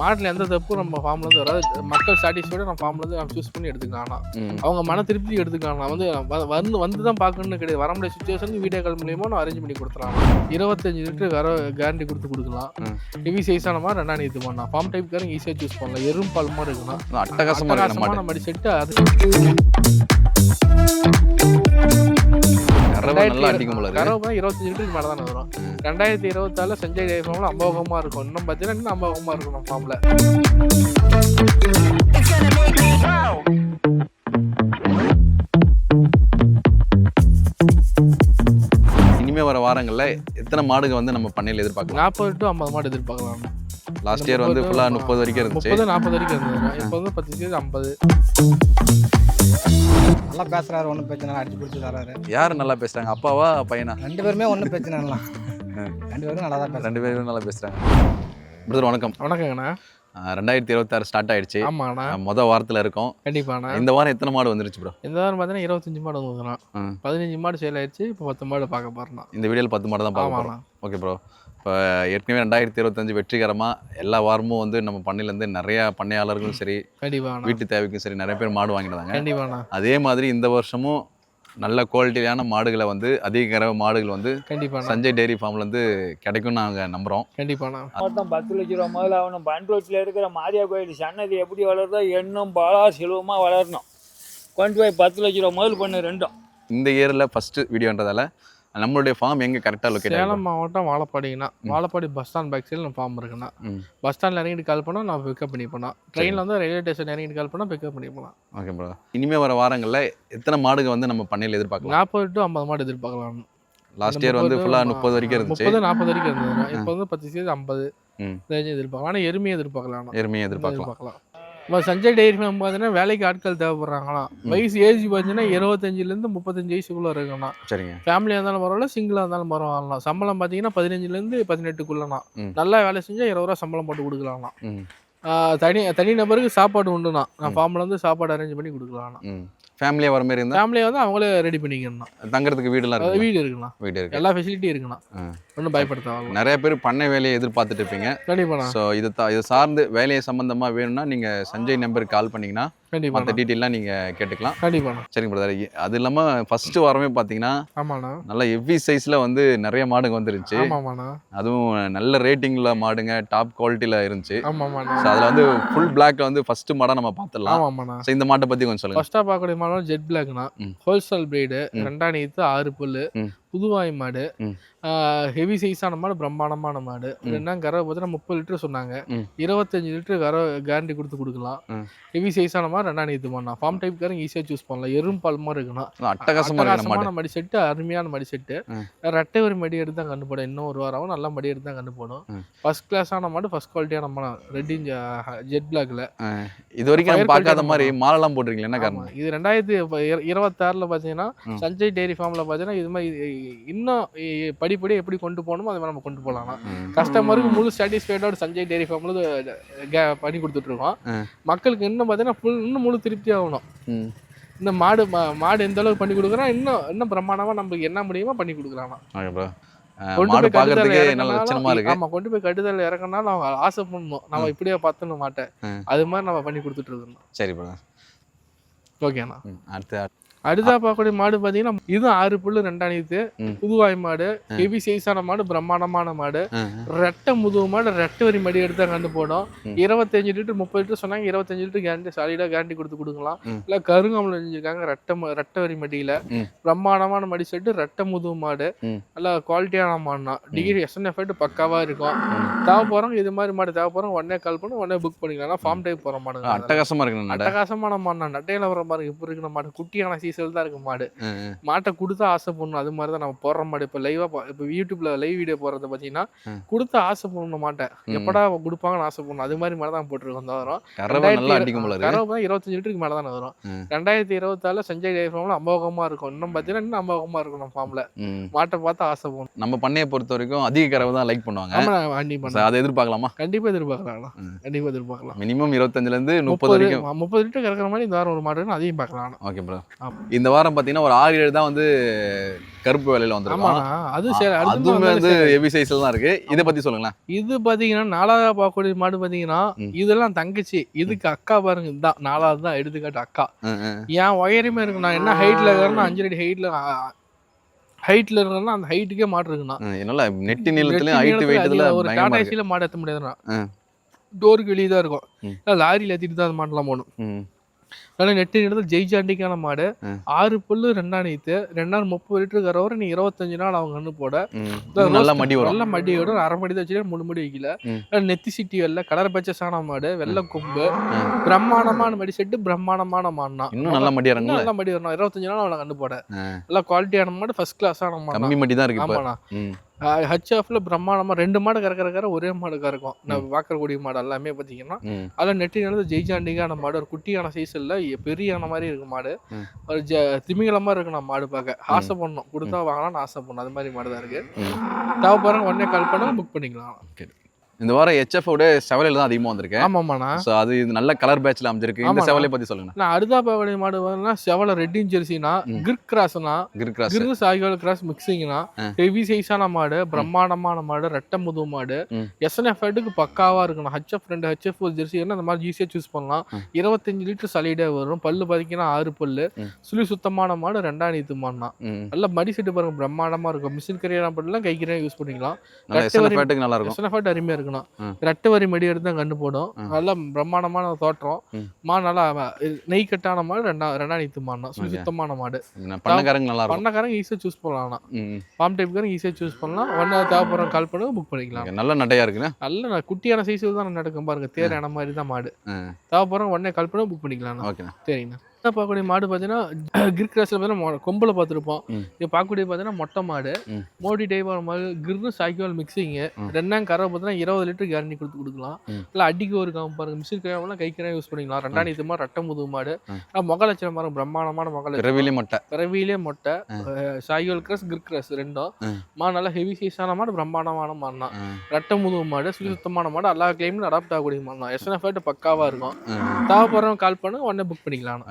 மாட்டில் எந்த தப்பும் நம்ம ஃபார்ம்லேருந்து வராது. மக்கள் சாட்டிஸ்ஃபைடு நம்ம ஃபார்ம்லேருந்து நம்ம சூஸ் பண்ணி எடுத்துக்கலாம். அவங்க மன திருப்தி எடுத்துக்கலாம். வந்து தான் பார்க்கணுன்னு கிடையாது. வர முடியாத சுச்சுவேஷனுக்கு வீடியோ கால் மூலியமாக நான் அரேஞ்ச் பண்ணி கொடுத்துருவாங்க. 25 லிட்டர் கேரண்டி கொடுக்கலாம். ஹெவி சைஸான மாதிரி 2 நீத்து பண்ணலாம். ஃபார்ம் டைப்காரங்க ஈஸியாக சூஸ் பண்ணலாம். எறும் பால் மாதிரி இருக்குன்னா அட்டகாசமான மடி செட்டு. அது 25 லிட்டருக்கு மேலே தானே வரும். 2024 சஞ்சய் டேரி ஃபார்ம்ல அமோகமாக இருக்கும். இன்னும் பார்த்தீங்கன்னா இன்னும் அமோகமாக இருக்கும் நம்ம ஃபார்ம்ல. இனிமே வர வாரங்களில் எத்தனை மாடுகள் வந்து நம்ம பண்ணையில் எதிர்பார்க்கலாம்? 40 to 50 மாடு எதிர்பார்க்கலாம். லாஸ்ட் இயர் வந்து ஃபுல்லாக 30 வரைக்கும் இருந்துச்சு. 30-40 வரைக்கும் இருந்தது. இப்போ வந்து 10 50. நல்லா பேசுறாரு, ஒன்றும் பிரச்சனை இல்லை, அடிச்சு பிடிச்சி தராரு. யார் நல்லா பேசுறாங்க, அப்பாவா பையனா? 2 பேருமே ஒன்றும் பிரச்சனை இல்லை, 2 பேரும் நல்லா தான் பேசுறாங்க. 2 பேரும் நல்லா பேசுறாங்க. பிரதர் வணக்கம். வணக்கங்கண்ணா. 2026 ஸ்டார்ட் ஆயிடுச்சு. ஆமாண்ணா. மொதல் வாரத்தில் இருக்கோம். கண்டிப்பாண்ணா. இந்த வாரம் எத்தனை மாடு வந்துருச்சு ப்ரோ? இந்த வாரம் பார்த்தீங்கன்னா 25 மாடு வந்துருக்குண்ணா. 15 மாடு சேல் ஆயிடுச்சு. இப்போ 10 மாடு பார்க்க போறோம். இந்த வீடியோவில் 10 மாடு தான் பார்க்க போறோம். Okay bro. இப்போ ஏற்கனவே 2025 வெற்றிகரமாக எல்லா வாரமும் வந்து நம்ம பண்ணையிலேருந்து நிறையா பண்ணையாளர்களும் சரி, கண்டிப்பாக வீட்டு தேவைக்கும் சரி நிறைய பேர் மாடு வாங்கிட்டாங்க. கண்டிப்பாண்ணா. அதே மாதிரி இந்த வருஷமும் நல்ல குவாலிட்டியான மாடுகளை வந்து அதிக மாடுகள் வந்து கண்டிப்பாக சஞ்சய் டெய்ரி ஃபார்ம்லேருந்து கிடைக்கும்னு நாங்கள் நம்புகிறோம். கண்டிப்பாண்ணா. மொத்தம் 10 லட்ச ரூபா முதல்ல ஆகணும். பண்ரோட்டில் இருக்கிற மாரியா கோயில் சன்னதி எப்படி வளருதோ இன்னும் பாலா செல்வமாக வளரணும். கொண்டு போய் 10 லட்ச ரூபா முதல் பண்ணு ரெண்டும். இந்த இயரில் ஃபஸ்ட்டு வீடியோன்றதால நம்மளுடைய ஃபார்ம் எங்கே கரெக்டாக லொக்கேட்? சேலம் மாவட்டம் வாழப்பாடிங்கண்ணா. வாழப்பாடி பஸ் ஸ்டாண்ட் பேக் சைடில் நம்ம ஃபார்ம் இருக்குண்ணா. பஸ் ஸ்டாண்டில் இறங்கிட்டு கால் பண்ணால் நான் பிக்கப் பண்ணி போனோம். ட்ரெயினில் வந்து ரயில்வே ஸ்டேஷன் இறங்கிட்டு கால் பண்ணால் பிக்கப் பண்ணி போகலாம். Okay bro. இனிமேல் வர வாரங்களில் எத்தனை மாடுகள் வந்து நம்ம பண்ணையில் எதிர்பார்க்கலாம்? 40 to 50 மாடு எதிர்பார்க்கலாம். லாஸ்ட் இயர் வந்து ஃபுல்லாக 30 வரைக்கும் இருந்துச்சு. 30-40 வரைக்கும் இருந்தது. இப்போ வந்து 10 50 எதிர்பார்க்கலாம். ஆனால் எருமையை எதிர்பார்க்கலாம். எருமையை எதிர்பார்க்கலாம். இப்போ சஞ்சய் டெய்ரி ஃபார்ம் பார்த்தீங்கன்னா வேலைக்கு ஆட்கள் தேவைப்படுறாங்களா. வயசு ஏஜ் பார்த்தீங்கன்னா 25 to 35 வயசுக்குள்ளே இருக்குண்ணா. சரிங்க. ஃபேமிலியாக இருந்தாலும் பரவாயில்ல, சிங்கிளாக இருந்தாலும் பரவாயில்ல. சம்பளம் பார்த்தீங்கன்னா 15 to 18 நல்லா வேலை செஞ்சால் 20 ரூபா சம்பளம் போட்டு கொடுக்கலாம்ண்ணா. தனி நபருக்கு சாப்பாடு உண்டுண்ணா. நான் ஃபார்மில் வந்து சாப்பாடு அரேஞ்ச் பண்ணி கொடுக்கலாம்ண்ணா. ஃபேமிலியாக வர மாதிரி இருந்தால் ஃபேமிலியாக வந்து அவங்களே ரெடி பண்ணிக்கணும். தங்குறதுக்கு வீடுலாம் இருக்கு. வீடு இருக்குண்ணா. வீடு இருக்கு. எல்லா ஃபெசிலிட்டியும் இருக்குண்ணா. ஒன்றும் பயப்படுத்த. நிறைய பேர் பண்ணை வேலையை எதிர்பார்த்துட்டு இருப்பீங்க. கண்டிப்பாண்ணா. ஸோ இது சார்ந்து வேலையை சம்மந்தமாக வேணும்னா நீங்கள் சஞ்சய் நம்பருக்கு கால் பண்ணிங்கன்னா மற்ற டீட்டெயிலாம் நீங்கள் கேட்டுக்கலாம். கண்டிப்பாண்ணா. சரிங்க பிரதர். அது இல்லாமல் ஃபஸ்ட்டு வாரமே பார்த்தீங்கன்னா ஆமாண்ணா நல்ல ஹெவி சைஸில் வந்து நிறைய மாடுங்க வந்துருந்துச்சு. ஆமாண்ணா. அதுவும் நல்ல ரேட்டிங்கில் மாடுங்க, டாப் குவாலிட்டியில் இருந்துச்சு. ஆமாண்ணா. ஸோ அதில் வந்து ஃபுல் பிளாக்ல வந்து ஃபஸ்ட்டு மாடை நம்ம பார்த்துடலாம். ஆமாண்ணா. ஸோ இந்த மாட்டை பற்றி கொஞ்சம் சொல்லுங்கள். ஃபஸ்ட்டாக பார்க்கக்கூடிய மாடு ஜெட் பிளாக்ண்ணா. ஹோல்சேல் பிரீடு, 2 நீத்து 6 புல்லு, புதுவாய் மாடு, ஹெவி சைஸான மாடு, பிரம்மாண்டமான மாடு. என்ன கறவை பார்த்தீங்கன்னா 30 லிட்டர் சொன்னாங்க. 25 லிட்டர் கேரண்டி கொடுக்கலாம். ஹெவி சைஸான மாதிரி 2 நீத்து பண்ணலாம். ஃபார்ம் டைப்காரங்க ஈஸியாக சூஸ் பண்ணலாம். எறும் பால் மாதிரி இருக்குன்னா அட்டகாசமான மடி செட்டு, அருமையான மடி செட்டு. ரெட்டை ஒரு மடி எடுத்து தான் கண்டு போடும். இன்னும் 1 வாரம் நல்லா மடி எடுத்து தான் கண்டு போடும். ஃபர்ஸ்ட் கிளாஸான மாடு, ஃபர்ஸ்ட் குவாலிட்டியான மாடு. ரெட் ஜெட் பிளாக்ல இது வரைக்கும் பார்க்காத மாதிரி மாலெல்லாம் போட்டிருக்கீங்க, என்ன காரணம்? இது 2026 பார்த்தீங்கன்னா சஞ்சய் டெய்ரி ஃபார்ம்ல பார்த்தீங்கன்னா இது மாதிரி இன்னும் படிப்படி எப்படி கொண்டு போகணுமோ அது மாதிரி நம்ம கொண்டு போகலாம். கஸ்டமருக்கு முழு சாட்டிஸ்ஃபைடோட சஞ்சய் டெய்ரி ஃபார்ம்ல பண்ணி கொடுத்துட்டு இருக்கோம். மக்களுக்கு இன்னும் பார்த்தீங்கன்னா இன்னும் முழு திருப்தி ஆகணும். இந்த மாடு எந்த அளவுக்கு பண்ணி கொடுக்குறோம், இன்னும் பிரமாண்டமா நமக்கு என்ன முடியுமோ பண்ணி கொடுக்கலாம். கொண்டு போய் கட்டுதல் இறக்கனாலும் அவங்க ஆசை பண்ணணும். நம்ம இப்படியே பார்த்துன்னு மாட்டேன், அது மாதிரி நம்ம பண்ணி கொடுத்துட்டு இருக்கோம். சரி, ஓகேண்ணா. அடுத்தா பார்க்கக்கூடிய மாடு பார்த்தீங்கன்னா இது 6 புல்லு 2 நீத்து புதுவாய் மாடு. ஹெவி சைஸான மாடு, பிரம்மாண்டமான மாடு. ரெட்டை முதுகு மாடு, ரெட்டை வரி மடி எடுத்தா கண்டு போடும். 25 லிட்டர் 30 லிட்டர் சொன்னாங்க. 25 லிட்டர் கேரண்டி சாலிடா கேரண்டி கொடுக்கலாம். இல்லை கருங்காமல் செஞ்சிருக்காங்க. ரெட்டை வரி மடியில பிரம்மாண்டமான மடி செட்டு, ரெட்டை முதுகு மாடு. நல்லா குவாலிட்டியான மாடுனா. டிகிரி SNF பக்காவா இருக்கும். தேவைப்படுறவங்க இது மாதிரி மாடு தேவைப்படுறவங்க உடனே கால் பண்ணி உடனே புக் பண்ணிக்கலாம். ஃபார்ம் டைப் போகிற மாடுங்க. அட்டகாசமா இருக்கு நட. அட்டகாசமான மாடு. நட்டையில வர மாதிரி இப்போ இருக்கிற மாடு குட்டியான சீசல் தான் இருக்கு மாடு. மாட்டை கொடுத்தா ஆசை பண்ணணும். அது மாதிரி தான் நம்ம போடுற மாடு. இப்போ இப்போ யூடியூப்ல லைவ் வீடியோ போடுறது பார்த்தீங்கன்னா கொடுத்து ஆசை பண்ணணும் மாட்டை. எப்படா கொடுப்பாங்கன்னு ஆசை பண்ணணும். அது மாதிரி மாதிரி தான் போட்டுருக்கோம். தான் வரும் கறவை 25 லிட்டருக்கு மேலே தானே வரும். 2024 சஞ்சய் டைரி ஃபார்ம்ல அமோகமா இருக்கும். இன்னும் பார்த்தீங்கன்னா இன்னும் அமோகமா இருக்கும். நம்ம ஃபார்ம்ல மாட்டை பார்த்து ஆசை பண்ணணும். நம்ம பண்ணையை பொறுத்த வரைக்கும் அதிக கறவை தான் லைக் பண்ணுவாங்க. அதை எதிர்பார்க்கலாமா? கண்டிப்பா எதிர்பார்க்கலாம். கண்டிப்பா எதிர்பார்க்கலாம். மினிமம் 25ல இருந்து 30 வரைக்கும் 30 லிட்டர் கறக்கிற மாதிரி இந்த வாரம் ஒரு மாடு அதையும் பார்க்கலாம். Okay bro. இந்த வாரம் பார்த்தீங்கன்னா ஒரு 6-7 தான் வந்து கருப்பு வேலையில வந்துருக்கும். அது சரி. அதுவுமே வந்து ஹெவி சைஸ்ல தான் இருக்கு. இதை பத்தி சொல்லுங்களேன். இது பாத்தீங்கன்னா 4வது பார்க்கக்கூடிய மாடு பாத்தீங்கன்னா இதெல்லாம் தங்கச்சி. இதுக்கு அக்கா பாருங்க. இதுதான் 4வது தான் எடுத்துக்காட்டு அக்கா. ஏன் உயரமே இருக்கு. நான் என்ன ஹைட்ல இருக்கிறேன்னா 5 அடி ஹைட்ல இருக்கா அந்த ஹைட்டுக்கே மாடு இருக்குண்ணா. என்னால நெட்டி நீளத்துல ஹைட் வெயிட்ல ஒரு டாடா ஏசில மாடு ஏற்ற முடியாதுண்ணா. டோருக்கு வெளியே தான் இருக்கும். லாரியில் ஏற்றிட்டு தான் அது மாட்டெல்லாம் போகணும். ஆனால் நெட்டு இடத்துல ஜெய்ஜாண்டிக்கான மாடு 6 புல்லு 2 நீத்து 30 லிட்டருக்கு வரவரை நீ 25 நாள் அவங்க கண்ணு போட நல்ல மடி வரும். நல்ல மடி வரும். அரை மடி தான் வச்சுட்டு 3 மடி வைக்கல. நெத்தி சிட்டி வெள்ள கலர் பச்சை சாண மாடு வெள்ளை கொம்பு பிரம்மாண்டமான மடி செட்டு பிரம்மாண்டமான மாடுனா இன்னும் நல்ல மடி இறங்கும். நல்ல மடி வரணும். 25 நாள் அவளை கண்ணு போட நல்லா குவாலிட்டியான மாடு. ஃபர்ஸ்ட் கிளாஸான மாடு. கம்மி மடி தான் இருக்கு. ஆமாண்ணா. ஹச்எஃப்ல பிரம்மாண்டமா 2 மாடு கறக்கிற ஒரே மாடு கறக்கும். நம்ம பார்க்கக்கூடிய மாடு எல்லாமே பார்த்தீங்கன்னா அதில் நெட்டி நடந்து ஜெய்ஜாண்டிக்கான மாடு. ஒரு குட்டியான சைஸ் இல்லை பெரியான மாதிரி இருக்கு மாடு. ஒரு திமிங்கலமா இருக்கு. நம்ம மாடு பார்க்க ஆசை பண்ணணும். கொடுத்தா வாங்கலாம்னு ஆசை பண்ணணும். அது மாதிரி மாடு தான் இருக்கு. தேவைப்படுறவங்க உடனே கால் பண்ணாலும் புக் பண்ணிக்கலாம். இந்த வாரம் HF ஓட செவலையில தான் அதிகமா வந்திருக்கு. ஆமாம்மாண்ணா. ஸோ அது இது நல்ல கலர் பேட்ச்ல அமைஞ்சிருக்கு. இந்த செவலை பத்தி சொல்லுங்க. நான் அடுத்தா பார்க்கக்கூடிய மாடு வந்து செவலை ரெட்டின் ஜெர்சினா கிர்க் கிராஸ்னா கிர்க் சாய்வால் கிராஸ் மிக்சிங்னா ஹெவி சைஸான மாடு. பிரம்மாண்டமான மாடு. ரெட்டை முது மாடு. SNF பக்காவா இருக்கணும். HF ஜெர்சி அந்த மாதிரி ஈஸியா சூஸ் பண்ணலாம். 25 லிட்டர் சலிடே வரும். பல்லு பார்த்தீங்கன்னா 6 பல்லு. சுழி சுத்தமான மாடு. 2 நீத்து மாடுனா நல்ல மடி செட்டு பாருங்க. பிரம்மாண்டமா இருக்கும். மிஷின் கரையான பண்ணலாம். கை கரையா யூஸ் பண்ணிக்கலாம். நல்லா இருக்கும். SNF அருமையா இருக்கணும். ரெட்டை வரி மடி எடுத்து தான் கண்டு போடும். நல்லா பிரம்மாண்டமான தோற்றம். நல்லா நெய் கட்டான மாடு. 2 நீத்து மாடுனா சுத்தமான மாடு. பண்ணக்காரங்க ஈஸியா சூஸ் பண்ணலாம். ஃபார்ம் டைப்காரங்க ஈஸியா சூஸ் பண்ணலாம். ஒன்னு தேவைப்படுற கால் பண்ணுங்க புக் பண்ணிக்கலாம். நல்ல நட்டையா இருக்குண்ணா. நல்ல குட்டியான சைஸ் தான் நடக்கும் பாருங்க. தேரான மாதிரி தான் மாடு. தேவைப்படுறவங்க உடனே கால் பண்ண புக் பண்ணிக்கலாம். ஓகேண்ணா. சரிங்கண்ணா. பார்க்கக்கூடிய மாடு பார்த்தீங்கன்னா கிர் கிராஸ்ல பார்த்தீங்கன்னா கொம்புல பார்த்துருப்போம். இப்போ பார்க்கக்கூடிய பார்த்தீங்கன்னா மொட்டை மாடு. மோடி டைப்பான மாடு. கிர்னு சாய்க்குவால் மிக்சிங்கு. 2 கறவை பார்த்தீங்கன்னா 20 லிட்டர் கேரண்டி கொடுக்கலாம். இல்லை அடிக்க ஒரு காம பாருங்க. மிஷின் கரையாமலாம் கை கரையா யூஸ் பண்ணிக்கலாம். 2 நீத்து மாடு. ரெட்டை முது மாடு. முக லட்சணம் பாருங்க. பிரம்மாண்டமான முக லட்சணம். பிறவிலே மொட்டை. சாய்க்குவால் கிராஸ் கிர் கிராஸ் ரெண்டும் மாடு. நல்லா ஹெவி சைஸான மாடு. பிரம்மாண்டமான மாடுனா ரெட்டை முது மாடு. சுத்தமான மாடு. எல்லா கிளைம்ல அடாப்ட் ஆகக்கூடிய மாடுனா SNF பக்காவா இருக்கும். தேவைப்படுறவங்க கால் பண்ணு உடனே புக் பண்ணிக்கலாம்.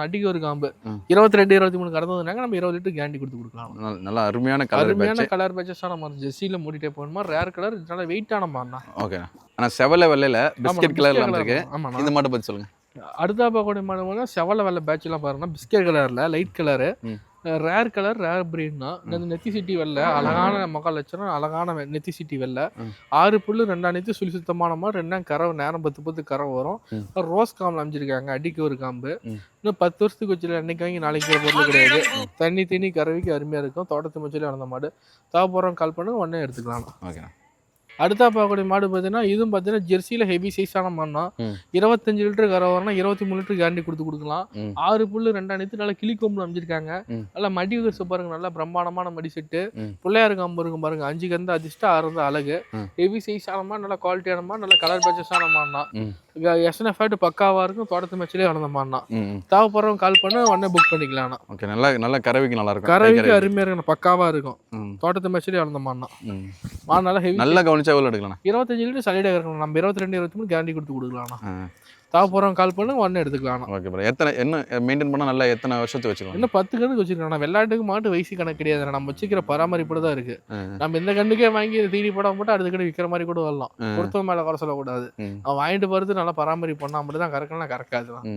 அடிக்க ஒரு காம்பு 22-23 கறந்ததுனாங்க நம்ம 20 லிட்டர் கேரண்டி கொடுத்து கொடுக்கலாம். நல்ல அருமையான கலர் பேச்சஸான மாதிரி ஜெர்சியில மூடிட்டே போகணுமா. ரேர் கலர் நல்ல வெயிட்டான மாடுனா. ஓகே. ஆனா செவல வெள்ளையில பிஸ்கட் கலர்ல வந்திருக்கு. இந்த மாட்டை பத்தி சொல்லுங்க. அடுத்தா பார்க்கக்கூடிய மாடு செவல வெள்ளை பேட்ச் எல்லாம் பாருங்கன்னா பிஸ்கட் கலர்ல light colour. Rare colour rare பிரீட்னா நெத்தி சிட்டி வெள்ளை. அழகான முக லட்சணம். அழகான நெத்தி சிட்டி வெள்ளை. 6 புல்லு 2 நீத்து சுழி சுத்தமான மாடு. 2 கறவை நேரம் 10 கறவை வரும். ரோஸ் காம்பில் அமைஞ்சிருக்காங்க. அடிக்க ஒரு காம்பு. இன்னும் 10 வருஷத்துக்கு வச்சுல அன்னைக்கு வாங்கி நாளைக்கு பொருள் கிடையாது. தண்ணி கறவைக்கு அருமையா இருக்கும். தோட்டத்து மச்சிலே வளர்ந்த மாடு. தேவைப்படுறவங்க கால் பண்ணுங்க உடனே எடுத்துக்கலாம். ஓகே. அடுத்தா பார்க்கக்கூடிய மாடு பார்த்தீங்கன்னா இதுவும் பார்த்தீங்கன்னா ஜெர்சியில ஹெவி சைஸான மாடுனா 25 லிட்டர் கறவை வரனா 23 லிட்டர் கேரண்டி கொடுக்கலாம். 6 புல்லு 2 நீத்து நல்லா கிளி கொம்புல அமைஞ்சிருக்காங்க. நல்லா மடி பாருங்க. நல்லா பிரம்மாண்டமான மடி செட்டு. பிள்ளையாரு காம்பு இருக்கும் பாருங்க. 5 கந்து அதிர்ஷ்டம் 6 வந்து அழகு. ஹெவி சைஸான மாடு. நல்லா குவாலிட்டியான மாடு. நல்ல கலர் பேச்சஸான மாடுனா SNF பக்காவா இருக்கும். தோட்டத்து மேட்சிலே வளர்ந்த மாடுனா தேவைப்படுறவங்க கால் பண்ண உடனே புக் பண்ணிக்கலாம். ஓகே. நல்ல கறவைக்கு நல்லா இருக்கும். கறவைக்கு அருமையா இருக்கும். பக்காவா இருக்கும். தோட்டத்து மேட்சிலே வளர்ந்த மாடுனா மாடு நல்லா ஹெவி. நல்லா கவனிச்சா எவ்வளவு எடுக்கலாம். 25 லிட்டர் சலிடா இருக்கணும். நம்ம 22-23 கேரண்டி கொடுத்து கொடுக்கலாம். தேவைப்படுறவங்க கால் பண்ணு உடனே எடுத்துக்கலாம். Okay bro. என்ன மெயின்டைன் பண்ணால் நல்லா எத்தனை வருஷத்துக்கு வச்சுக்கலாம்? இன்னும் 10 கணக்கு வச்சுருக்கோம். வெள்ளாட்டுக்கு மாட்டு வயசு கணக்கு கிடையாது. நம்ம வச்சுக்கிற பராமரிப்பு தான் இருக்கு. நம்ம இந்த கண்ணுக்கே வாங்கி தீனி போடாம போட்டு அடுத்த கண்டு விற்கிற மாதிரி கூட வரலாம். கொடுத்தவங்க மேலே குறை சொல்லக்கூடாது. அவன் வாங்கிட்டு போகிறது நல்லா பராமரிப்பு பண்ணால் மட்டும் தான் கறக்கலாம். கறக்காதுலாம்.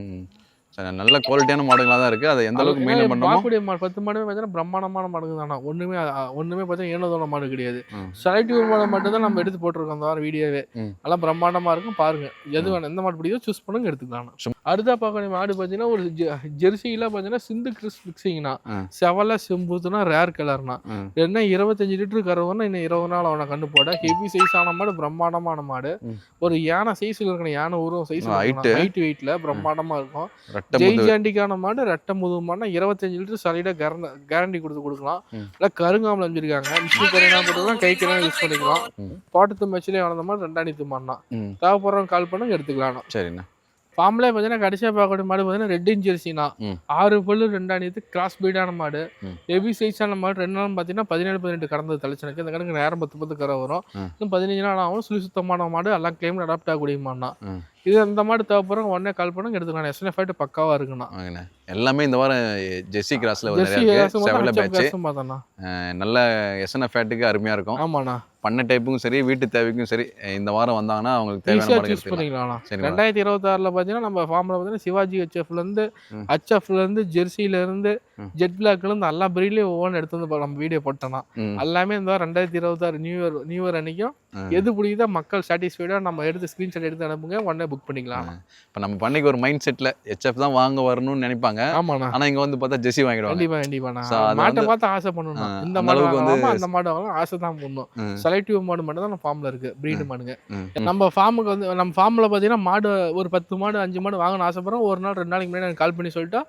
சரி, நல்ல குவாலிட்டியான மாடுகளாக தான் இருக்குது. அதை எந்த அளவுக்கு மெயின்டைன் பண்ணணுமோ. பார்க்கக்கூடிய மாடு 10 மாடுமே பார்த்தீங்கன்னா பிரம்மாண்டமான மாடுங்க தானா. ஒன்றுமே பார்த்தீங்கன்னா ஏனோதான மாடு கிடையாது. ம். செலக்டிவ் மாடு மட்டும் தான் நம்ம எடுத்து போட்டிருக்கோம் அந்த வாரம் வீடியோவே. ம். நல்லா பிரம்மாண்டமாக இருக்கும் பாருங்க. எது வேணும் எந்த மாடு பிடிக்குதோ சூஸ் பண்ணுங்க எடுத்துக்கலாம். அடுத்தா பார்க்கக்கூடிய மாடு பார்த்தீங்கன்னா ஒரு ஜெர்சியில் பார்த்தீங்கன்னா சிந்து கிறிஸ் மிக்சிங்னா செவலை செம்பூத்துனா ரேர் கலர்னா என்ன 25 லிட்டரு கறவுன்னா இன்னும் 20 நாள் அவனை கண்டு போட ஹெவி சைஸான மாடு பிரம்மாண்டமான மாடு. ஒரு யானை சைஸில் இருக்கணும், யானை உருவம் சைஸ் ஹைட் வெயிட்ல பிரம்மாண்டமாக இருக்கும். ஜெய்ஜாண்டிக்கான மாடு ரெட்டை முதுமானா 25 லிட்டர் சாலிடா கேரண்டி கொடுக்கலாம். இல்லை கருங்காமல் அமைச்சிருக்காங்க. மிஷின் கரையா போட்டுக்கலாம், கை கரையா யூஸ் பண்ணிக்கலாம். தோட்டத்து மேட்ச்லேயே வளர்ந்த மாதிரி 2 துமானா தேவைப்படுறவங்க கால் பண்ணுங்க எடுத்துக்கலாம். சரிண்ணா. ஃபார்ம்ல பார்த்தீங்கன்னா கடைசியாக பார்க்கக்கூடிய மாடு பார்த்தீங்கன்னா ரெட் இன் ஜெர்சினா 6 பல்லு 2 கிராஸ் பீடான மாடு. ஹெவி சைஸான மாடு 2 நாள் பார்த்தீங்கன்னா 17-18 கறந்தது தலைச்சனுக்கு. இந்த கணக்கு நேரம் 10 கரை வரும். இன்னும் 15 நாள் ஆகும். சுழி சுத்தமான மாடு எல்லாம் கிளைம் அடாப்ட் ஆகக்கூடிய மாடுனா இது. அந்த மாடு தேவைப்படுறவங்க உடனே கால் பண்ணுங்க எடுத்துக்கலாம். எஸ்என்எஃப் ஃபைட் பக்காவா இருக்குண்ணா. எல்லாமே இந்த வாரம் ஜெர்சி கிராஸ்ல நல்ல எஸ்என்எஃப் ஃபேட்டுக்கு அருமையா இருக்கும். ஆமாண்ணா. பண்ண டைப்புக்கும் சரி வீட்டு தேவைக்கும் சரி இந்த வாரம் வந்தாங்கன்னா அவங்களுக்கு தேவையான சூஸ் பண்ணிக்கலாம். 2026 பார்த்தீங்கன்னா நம்ம ஃபார்ம்ல பார்த்தீங்கன்னா சிவாஜி ஹெச்எஃப்லேருந்து ஹெச்எஃப்லேருந்து ஜெர்சியிலேருந்து ஜெட் பிளாக்லேருந்து எல்லா பிரீட்லையும் ஒவ்வொன்று எடுத்து வந்து நம்ம வீடியோ போட்டோம்னா எல்லாமே இந்த 2026 நியூ இயர் அன்னைக்கும் எது பிடிக்குதோ மக்கள் சாட்டிஸ்ஃபைடாக நம்ம எடுத்து ஸ்க்ரீன்ஷாட் எடுத்து அனுப்புங்க, உடனே புக் பண்ணிக்கலாம். இப்போ நம்ம பண்ணைக்கு ஒரு மைண்ட் செட்டில் ஹெச்எஃப் தான் வாங்க வரணும்னு நினைப்பாங்க. ஆமாண்ணா. ஆனால் இங்கே வந்து பார்த்தா ஜெர்சி வாங்கிடுவாங்க. கண்டிப்பாண்ணா. மாட்டை பார்த்து ஆசை பண்ணணும். இந்த மாடு வந்து அந்த மாடு வாங்கலாம் ஆசை தான் பண்ணணும். செலக்டிவ் மாடு மட்டும் தான் நம்ம ஃபார்ம்ல இருக்கு. பிரீடு மாடுங்க. நம்ம ஃபார்முக்கு வந்து நம்ம ஃபார்ம்ல பார்த்தீங்கன்னா மாடு ஒரு 10 மாடு 5 மாடு வாங்கணும் ஆசைப்படுறோம். ஒரு நாள் 2 நாளைக்கு முன்னாடி கால் பண்ணி சொல்லிட்டா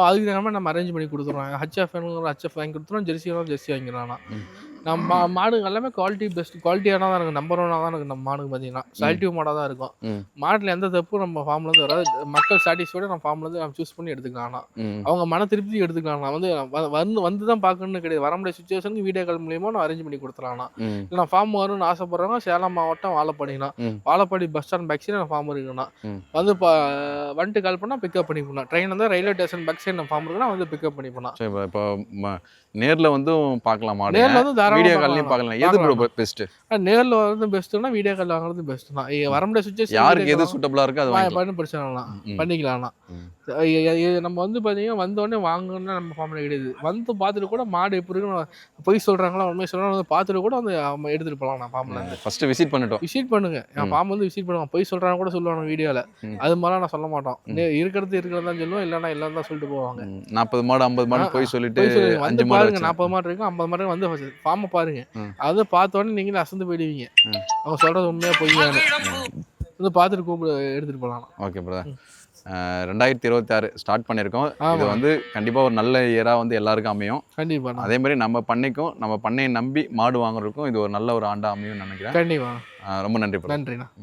அதுக்கு தகுந்த நம்ம அரேஞ்ச் பண்ணி கொடுத்துருவோம். ஹெச்எஃப் ஹெச்எஃப் வாங்கி கொடுத்துருவோம். ஜெர்சி வாங்கிடலாம். நம்ம மாடுங்க எல்லாமே குவாலிட்டியான தான் இருக்கும். நம்பர் 1 தான் இருக்கும். நம்ம மாடுக்கு பார்த்தீங்கன்னா செலக்டிவ் மாடாக தான் இருக்கும். மாட்டில் எந்த தப்பும் நம்ம ஃபார்ம்ல இருந்து வராது. மக்கள் சாட்டிஸ்ஃபைடாக நம்ம ஃபார்ம்ல இருந்து நம்ம சூஸ் பண்ணி எடுத்துக்கலாம். அவங்க மன திருப்தி எடுத்துக்கலாம். வந்து தான் பார்க்கணும்னு கிடையாது. வர முடியாத சுச்சுவேஷனுக்கு வீடியோ கால் மூலியமா நான் அரேஞ்ச் பண்ணி கொடுத்துலாம். இல்லை ஃபார்ம் வரணும்னு ஆசைப்படுறவங்க சேலம் மாவட்டம் வாழப்பாடினா Vazhapadi bus stand back side form இருக்குன்னா வந்து வந்துட்டு கால் பண்ணால் பிக்கப் பண்ணி போகலாம். ட்ரெயின் வந்து railway station back side form இருக்குன்னா வந்து பிக்கப் பண்ணி போகலாம். இப்போ நேர்ல வந்து பார்க்கலாம். நேர்ல வந்து வீடியோ கால்லையும் பார்க்கலாம். எது ப்ரோ பெஸ்ட்? நேர்ல வரது பெஸ்ட்னா வீடியோ கால் வாங்குறது பெஸ்ட் தான். வர முடியாத சுச்சுவேஷன் யாருக்கு எது சூட்டபிளா இருக்கு அது வாங்கிக்கலாம். பிரச்சனை பண்ணிக்கலாம். நம்ம வந்து பார்த்தீங்கன்னா வந்தோடனே வாங்கணும்னா நம்ம ஃபார்ம்ல கிடையாது. வந்து பார்த்துட்டு கூட மாடு எப்படி இருக்கு பொய் சொல்றாங்களா உண்மை சொல்றாங்க வந்து பார்த்துட்டு கூட வந்து எடுத்துட்டு போகலாம். நான் ஃபார்ம்ல இருந்து ஃபர்ஸ்ட் விசிட் பண்ணுங்க. என் ஃபார்ம் வந்து விசிட் பண்ணுவாங்க. பொய் சொல்றாங்க கூட சொல்லுவாங்க வீடியோல. அது மாதிரிலாம் நான் சொல்ல மாட்டோம். இருக்கிறது தான் சொல்லுவோம். இல்லைன்னா இல்லைன்னு தான் சொல்லிட்டு போவாங்க. 40 மாடு 50 மாடு போய் சொல்லிட்டு 5 மாடு 40 மாடு இருக்கு 50 மாடு வந்து ஃபார்மை பாருங்க. அதை பார்த்த உடனே நீங்களே அசந்து போயிடுவீங்க. அவங்க சொல்றது உண்மையா பொய்யானு வந்து பார்த்துட்டு எடுத்துட்டு போகலாம். Okay brother. 2026 ஸ்டார்ட் பண்ணியிருக்கோம். இது வந்து கண்டிப்பாக ஒரு நல்ல இயராக வந்து எல்லாருக்கும் அமையும். கண்டிப்பாக. அதே மாதிரி நம்ம பண்ணையை நம்பி மாடு வாங்குறதுக்கும் இது ஒரு நல்ல ஒரு ஆண்டா அமையும் நினைக்கிறேன். கண்டிப்பாக. ரொம்ப நன்றி. நன்றிண்ணா.